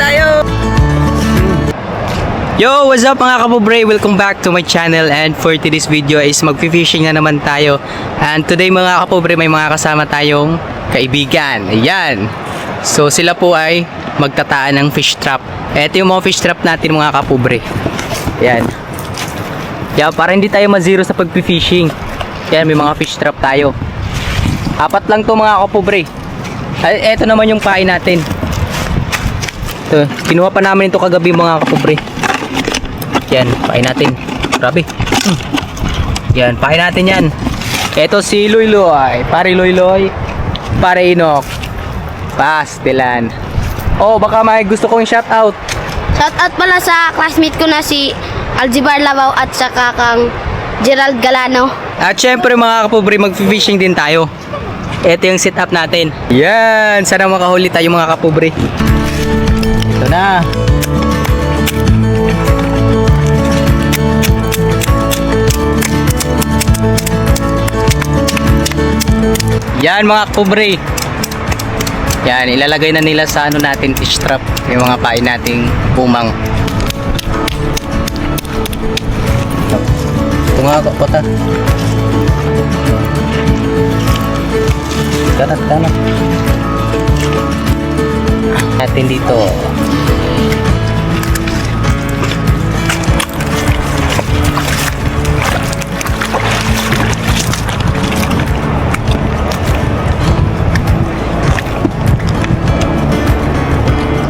tayo! Yo, what's up mga kapobre? Welcome back to my channel, and for today's video is mag-fishing na naman tayo. And today mga kapobre, may mga kasama tayong kaibigan. Ayan. So sila po ay magtataan ng fish trap. Ito yung mga fish trap natin mga kapobre. Ayan. Yeah, para hindi tayo ma-zero sa pag-fishing. Ayan, may mga fish trap tayo. 4 lang to mga kapobre. Ito naman yung pain natin. Ito, kinuha pa namin ito kagabi mga kapobre. Yan, pain natin. Grabe. Yan, pain natin yan. Ito si Loyloy. Pare Loyloy. Pare Inok. Pastilan. Oh, baka may gusto kong shoutout. Shoutout pala sa classmate ko na si Aljibar Labaw at saka kang Gerald Galano. At syempre mga kapobre, mag-fishing din tayo. Ito yung setup natin. Yan, sana makahuli tayo mga kapobre. Ito na. Yan mga kapobre. Yan, ilalagay na nila sa ano natin, fish trap. Yung mga pain nating pumang. Tunga ko ta. Ganat. Natin dito.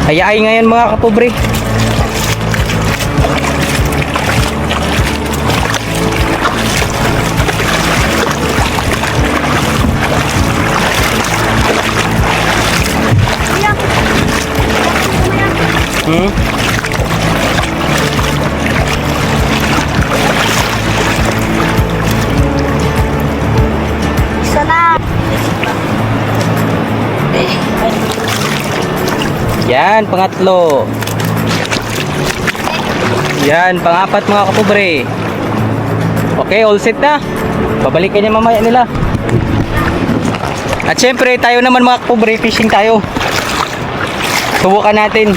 Hayay ngayon mga kapobre. Yan, pangatlo. Yan, pang-4 mga kapobre. Okay, all set na. Babalikan niya mamaya nila. At syempre, tayo naman mga kapobre, fishing tayo. Subukan natin.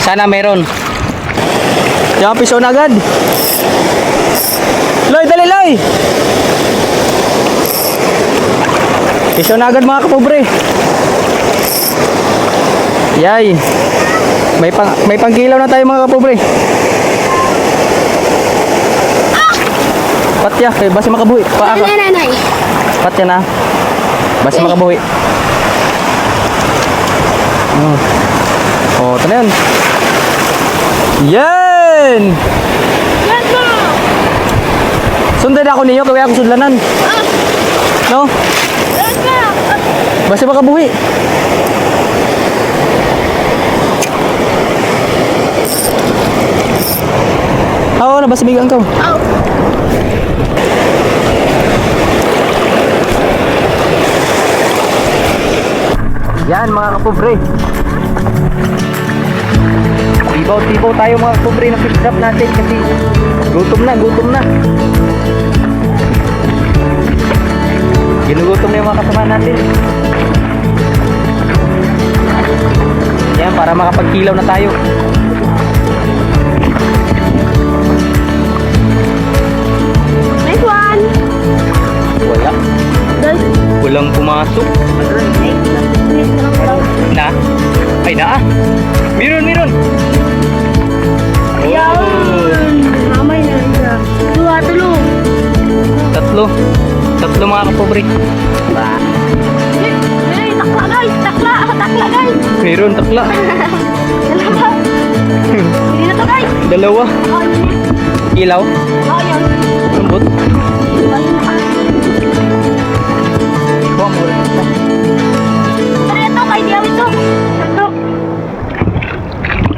Sana meron. Yan, piso na agad. Loy, dali Loy. Piso na agad mga kapobre. Yay. May pangkilaw na tayo mga kapobre. Patya, kay basi makabuhi. Paaka. Nanay. Patya na. Basi makabuhi. Oh, ito na yun. Yan! Sundan ako ninyo, kaya ako sudlanan. No? Basi makabuhi. Oo, nabasimigan ka. Oh. Yan mga kapobre. Tibaw tayo mga kapobre ng fish trap natin kasi gutom na. Ginugutom na yung mga kasama natin. Yan, para makapagkilaw na tayo. Nice one. Wala. Walang pumasok. Na? Ay na. Meron. Ayun. Mamay na siya. Tatlo mga kapobre. Takla guys. Meron takla. Dalawa. Hindi na to guys. Dalawa. Oh, yun. Ilaw. Oh, yun. Lambot. Ito, kay Diaw ito. Ito.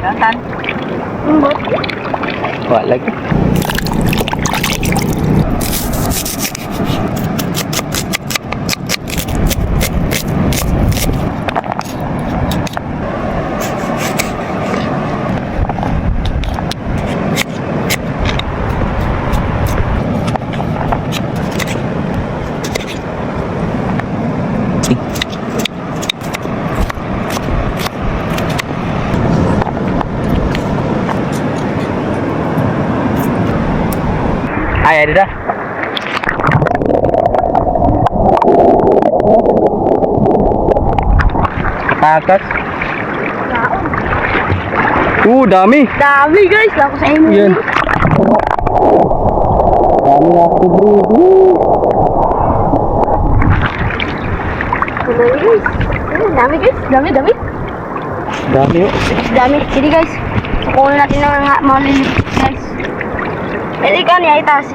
Saan? Lambot. Wala lagi. Kaya dito. Takas. Dami. Dami guys, ako sa inyo. Yan. Dami na ako, bro. Dami guys, dami. Dami yun. Dami. Sige guys, kukunin natin ng mga maliliit guys. Pwede ka niya itaas.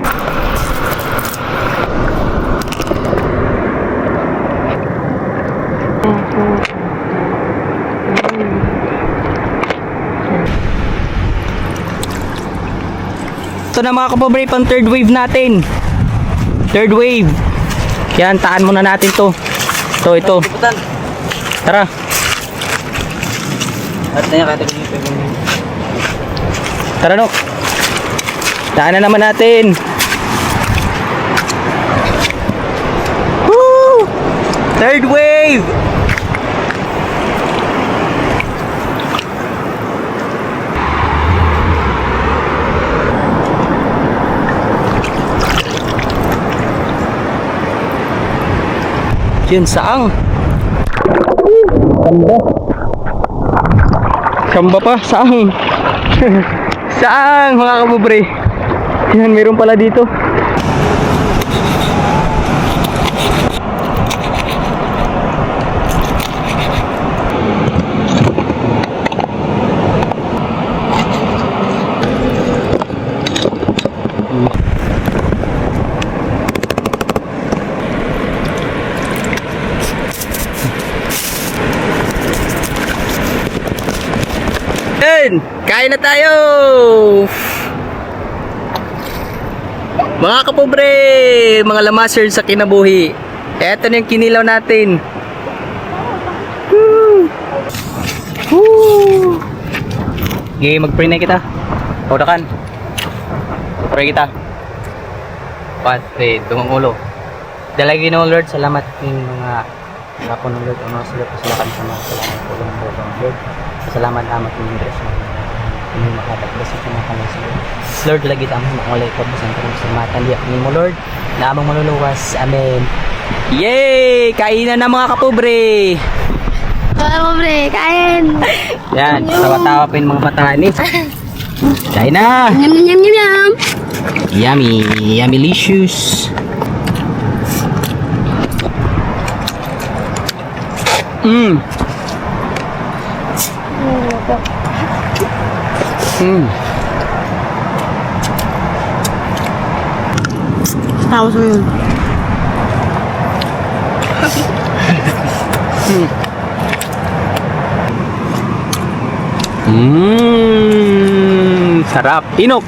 Ito na mga kapobre, pang third wave natin. Third wave. Yan, taan muna natin to. Ito. Tara. Tara, no. Taan na naman natin. Woo! Third wave. Yun, saang. Samba. Samba pa, saang. Saang, mga kapobre. Yan, meron pala dito. Kain na tayo! Mga kapobre, mga lamaser sa kinabuhi. Eto na yung kinilaw natin. Woo! Woo! Okay, mag-pray na kita. Paudakan. Pray kita. Patre, dumang ulo. Dalagin ng Lord, salamat ng mga lapo ng Lord. Ano sila po sila sa mga salamat po ng Lord. Salamat amat ng Diyos. Ini makapagbasit sa mga kalas Lord, lagi tamo makulay ko sa mata liyak ni mo Lord na amang maluluwas. Amen. Yay! Kainan na mga kapobre. Kapobre, kain. Yan, tawa-tawa pa yung mga patani. Kain na. Yum. Yummy, yummylicious. Tawas mo yun. Sarap. Inok.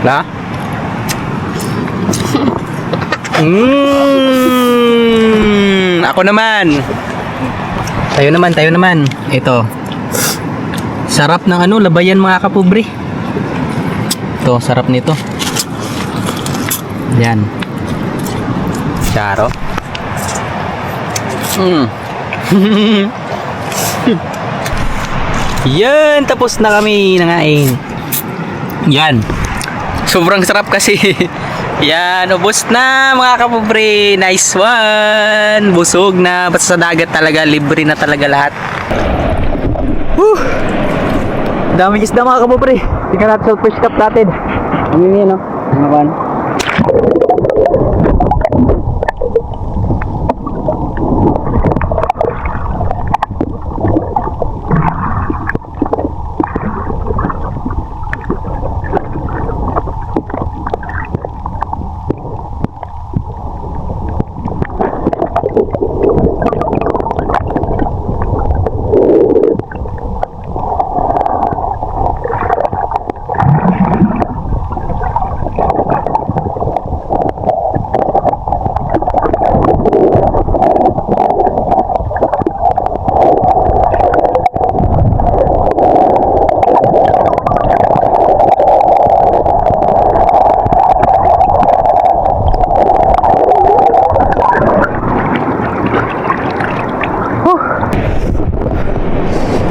La? Ako naman. Tayo naman. Ito. Sarap ng ano, labayan mga kapobre. Ito, sarap nito. Yan. Charo. Yan, tapos na kami nangain. Yan. Sobrang sarap kasi. Yan, ubos na mga kapobre. Nice one. Busog na. Basta sa dagat talaga, libre na talaga lahat. Daming isda mga kapobre. Tingnan natin sa fish cup natin. Ano yun, no? Mga ban.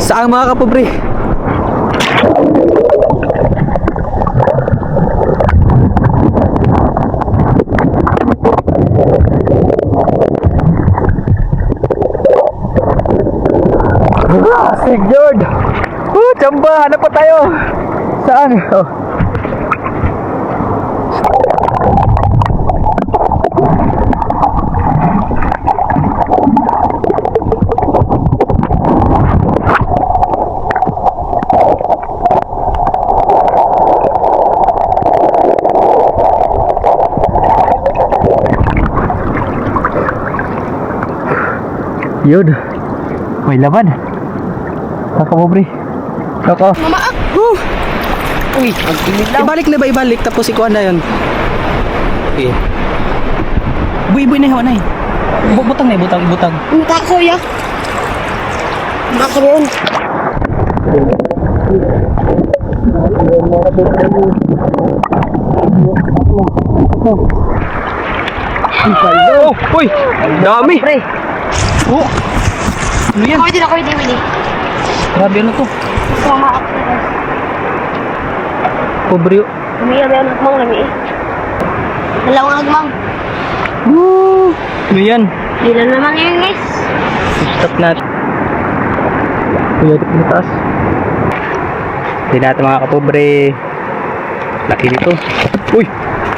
Saan mga kapobre? George! Chamba! Hanap pa tayo! Saan? Oh. Yun. May laman. Kakapobre. Kaka. Mama, Uy, ibalik na ba ibalik tapos ikuha na yun. Okay. Buy na yun ay. Butang na butang. Ang kakuya. Makaroon. Oh, uy, dami. Oh. Ano yan? Ako hindi. Grabe ano to? Mama, Pobre. umiyaw yung nagmang nami eh. Dalawang agmang. Woo! Ano yan? Dila naman yun guys. Stop natin. Kuya, dito na taas. Hindi natin mga kapobre. Laki nito.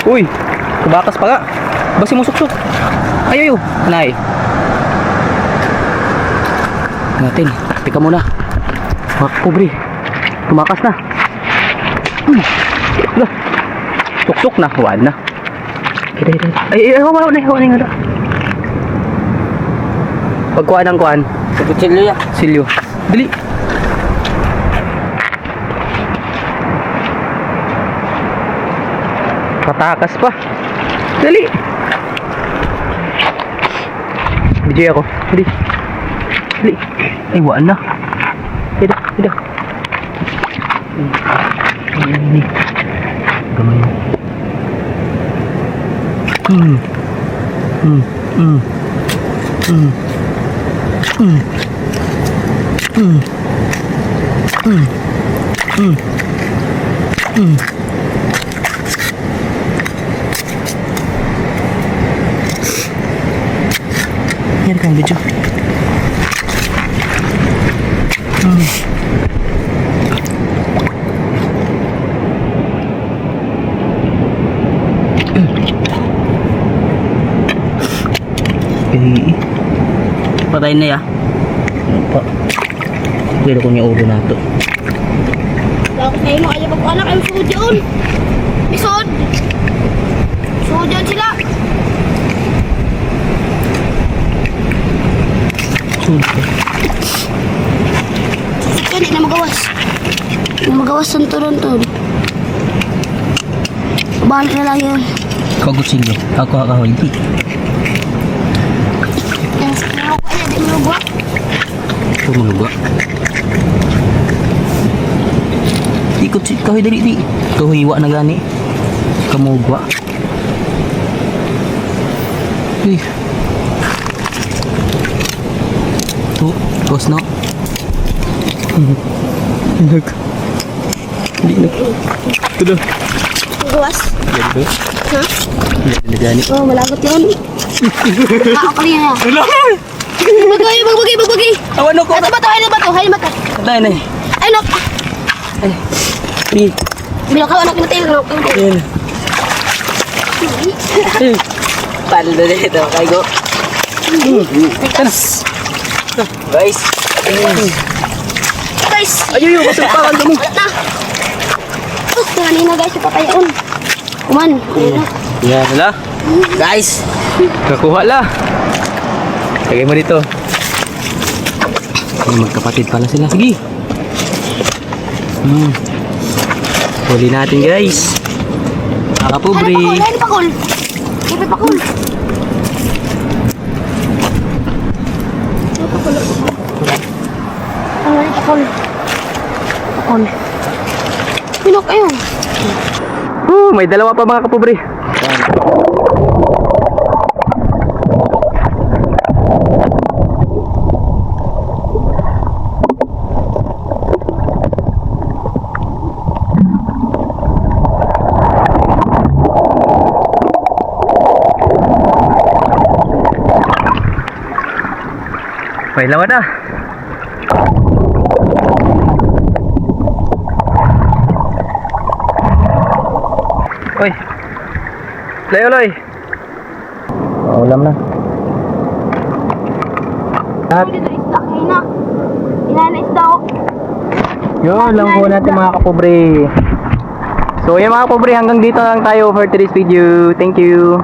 Uy! Kubakas pa nga. Basi mo suksok. Ayayo. Nay. Natin. Tika muna. Mga kapobre. Kumakas na. Suksok na. Huwag na. Ay, hawa na nga. Pagkuhan ng kuhan. Silyo ya. Silyo. Dali. Patakas pa. Dali. DJ ako. Dali. Ay, waan na. Hida. Ini. Gamay. Yan kang video. Patay na ya. Pa. Pero kung yung ulo na ito. Bakit kayo mga ayabag anak kayo suod yun? Isod! Suod yun sila! Susik yun, di na magawas. Di na magawas ng turun-turun. Balik na lang yun. Kagut silyo. Ako hindi. Di mo nagwa. Ito maluga. Ikot si kahoy dali di. Ito hiwa na gani. Kamugwa. Ih. Tuh, bos no. Nag. Hindi na. Tudo. Magawas. Ganito. Ha? Hindi na gani. Oh, malagot yun. Ako niya. Bagbagi. Awan ako. Ito ba ito? Hay na ba ito? Dahil na. Ay, nok. Ni. Bilang ka, anak, pinatil. Yan. Palo na dito. Kay go. Guys. Guys. Guys. Ayaw, basag pa kan mo. Alat na. Kanina guys, ipatayaon. Kuman. Ayun na. Yan na. Guys. Kakuha la. Lagay mo dito. Ay, magkapatid pala sila. Sige. Huli natin guys. Nakapobre. Ay, pakul. Pakul. Pinok ayun. May dalawa pa mga kapobre. May lawan na. Uy. Loy. Ulam na. At Dito isda kayo na. Inana isda oh. yun lang po natin mga kapobre. So yan mga kapobre, hanggang dito lang tayo for today's video. Thank you.